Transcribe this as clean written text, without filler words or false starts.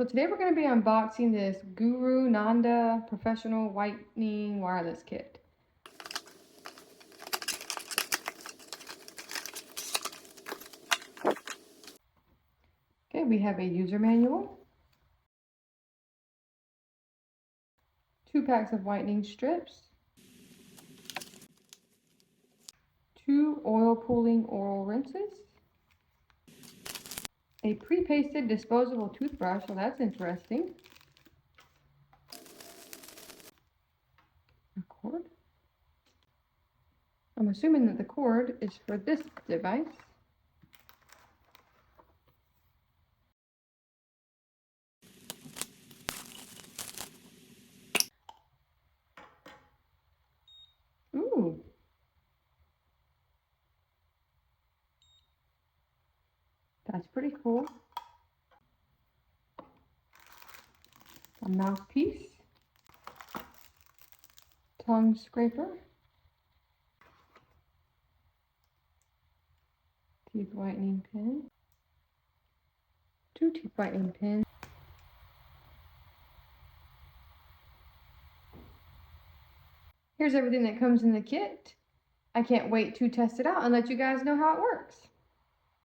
So today we're going to be unboxing this GuruNanda Professional Whitening Wireless Kit. Okay, we have a user manual, 2 packs of whitening strips, 2 oil pooling oral rinses, a pre-pasted disposable toothbrush, so that's interesting, a cord. I'm assuming that the cord is for this device. Ooh. That's pretty cool. A mouthpiece, tongue scraper, teeth whitening pen, 2 teeth whitening pins. Here's everything that comes in the kit. I can't wait to test it out and let you guys know how it works.